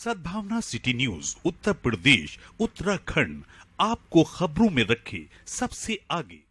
सद्भावना city news Uttar Pradesh Uttarakhand आपको खबरों में रखे सबसे आगे।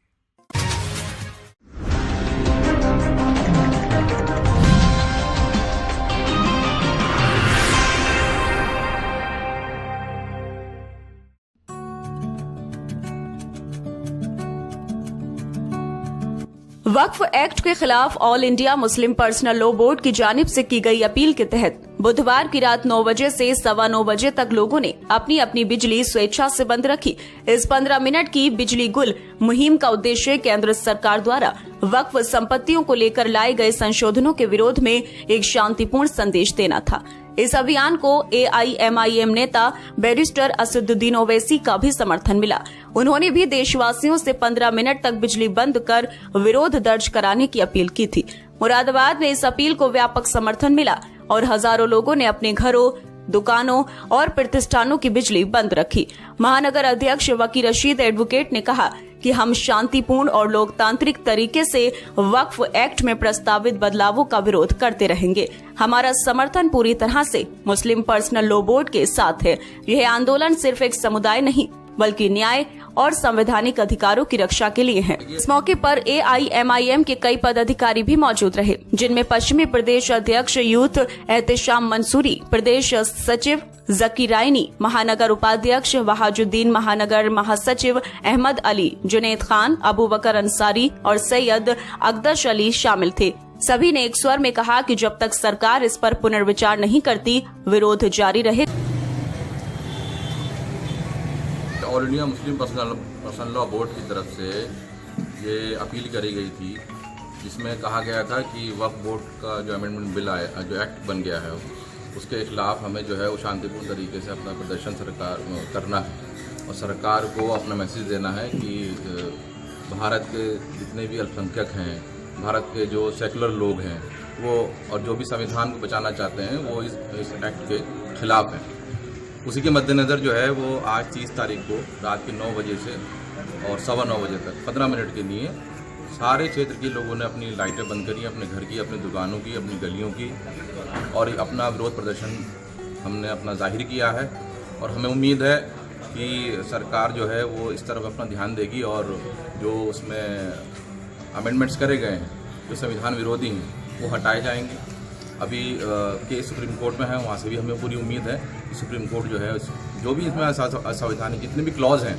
वक्फ एक्ट के खिलाफ all India Muslim personal law board की जानिब से की गई अपील के तहत बुधवार की रात 9 बजे से 9:15 बजे तक लोगों ने अपनी अपनी बिजली स्वेच्छा से बंद रखी। इस 15 मिनट की बिजली गुल मुहिम का उद्देश्य केंद्र सरकार द्वारा वक्फ संपत्तियों को लेकर लाए गए संशोधनों के विरोध में एक शांतिपूर्ण संदेश देना था। इस अभियान को AIMIM नेता बैरिस्टर असदुद्दीन ओवैसी का भी समर्थन मिला। उन्होंने भी देशवासियों से 15 मिनट तक बिजली बंद कर विरोध दर्ज कराने की अपील की थी। मुरादाबाद में इस अपील को व्यापक समर्थन मिला और हजारों लोगों ने अपने घरों, दुकानों और प्रतिष्ठानों की बिजली बंद रखी। महानगर अध्यक्ष वकील रशीद एडवोकेट ने कहा कि हम शांतिपूर्ण और लोकतांत्रिक तरीके से वक्फ एक्ट में प्रस्तावित बदलावों का विरोध करते रहेंगे। हमारा समर्थन पूरी तरह से मुस्लिम पर्सनल लॉ बोर्ड के साथ है। यह आंदोलन सिर्फ एक समुदाय नहीं बल्कि न्याय और संवैधानिक अधिकारों की रक्षा के लिए है। इस मौके पर AIMIM के कई पदाधिकारी भी मौजूद रहे, जिनमें पश्चिमी प्रदेश अध्यक्ष यूथ एहतेशाम मंसूरी, प्रदेश सचिव जकी रायनी, महानगर उपाध्यक्ष वहाजुद्दीन, महानगर महासचिव अहमद अली, जुनैद खान, अबू बकर अंसारी और सैयद अकदश अली शामिल थे। सभी ने एक स्वर में कहा कि जब तक सरकार इस पर पुनर्विचार नहीं करती, विरोध जारी रहे। All India Muslim personal law board की तरफ से ये अपील करी गई थी, जिसमें कहा गया था कि वक्फ बोर्ड का जो अमेंडमेंट बिल आया, जो एक्ट बन गया है, उसके खिलाफ हमें जो है वो शांतिपूर्ण तरीके से अपना प्रदर्शन सरकार करना है और सरकार को अपना मैसेज देना है कि भारत के जितने भी अल्पसंख्यक हैं, भारत के जो सेकुलर लोग हैं, वो और जो भी संविधान को बचाना चाहते हैं, वो इस एक्ट के खिलाफ हैं। उसी के मद्देनज़र जो है वो आज 30 तारीख को रात के 9 बजे से और 9:15 बजे तक 15 मिनट के लिए सारे क्षेत्र के लोगों ने अपनी लाइटें बंद करी, अपने घर की, अपनी दुकानों की, अपनी गलियों की, और अपना विरोध प्रदर्शन हमने अपना जाहिर किया है। और हमें उम्मीद है कि सरकार जो है वो इस तरफ अपना ध्यान देगी और जो उसमें अमेंडमेंट्स करे गए हैं, जो संविधान विरोधी हैं, वो हटाए जाएंगे। अभी केस सुप्रीम कोर्ट में है, वहाँ से भी हमें पूरी उम्मीद है कि सुप्रीम कोर्ट जो है जो भी इसमें असंवैधानिक जितने भी क्लॉज हैं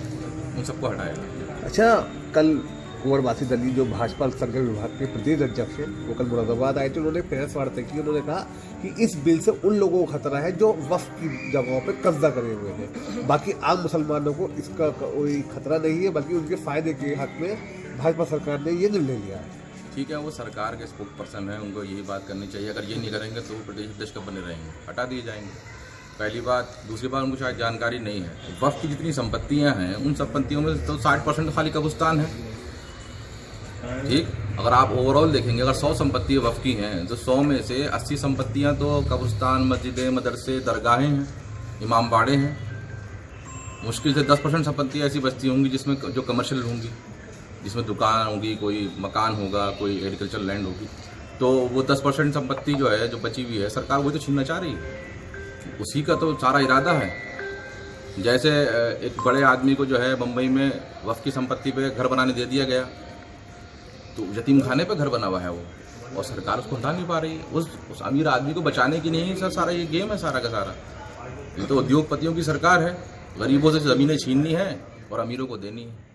उन सबको हटाएगा। अच्छा, कल कुंवर बासित अली जो भाजपा अल्पसंख्यक विभाग के प्रदेश अध्यक्ष हैं, वो कल मुरादाबाद आए थे। उन्होंने प्रेस वार्ता की। उन्होंने कहा कि इस बिल से उन लोगों को खतरा है जो वक्फ की जगहों पे कब्जा करे हुए हैं, बाकी आम मुसलमानों को इसका कोई खतरा नहीं है, बल्कि उनके फायदे के हक में भाजपा सरकार ने ये निर्णय लिया है। ठीक है, वो सरकार के स्पोक पर्सन है, उनको यही बात करनी चाहिए। अगर ये नहीं करेंगे तो वो प्रदेश अध्यक्ष कब बने रहेंगे, हटा दिए जाएंगे, पहली बात। दूसरी बात, उनको शायद जानकारी नहीं है वक्फ की जितनी संपत्तियां हैं, उन संपत्तियों में तो 60% खाली कब्रिस्तान है। ठीक, अगर आप ओवरऑल देखेंगे, अगर 100 संपत्ति वक्फ की हैं तो 100 में से 80 संपत्तियां तो कब्रिस्तान, मस्जिदें, मदरसे, दरगाहें हैं, इमाम बाड़े हैं। मुश्किल से 10% संपत्तियां ऐसी बस्ती होंगी जिसमें जो कमर्शियल होंगी, जिसमें दुकान होगी, कोई मकान होगा, कोई एग्रीकल्चर लैंड होगी। तो वो 10% संपत्ति जो है, जो बची हुई है, सरकार वही तो छीनना चाह रही है। उसी का तो सारा इरादा है। जैसे एक बड़े आदमी को जो है बम्बई में वक्फ की संपत्ति पे घर बनाने दे दिया गया, तो यतीम खाने पे घर बना हुआ है वो, और सरकार उसको हटा नहीं पा रही है। उस अमीर आदमी को बचाने की नहीं सर, सारा ये गेम है सारा का सारा। ये तो उद्योगपतियों की सरकार है, गरीबों से ज़मीनें छीननी है और अमीरों को देनी है।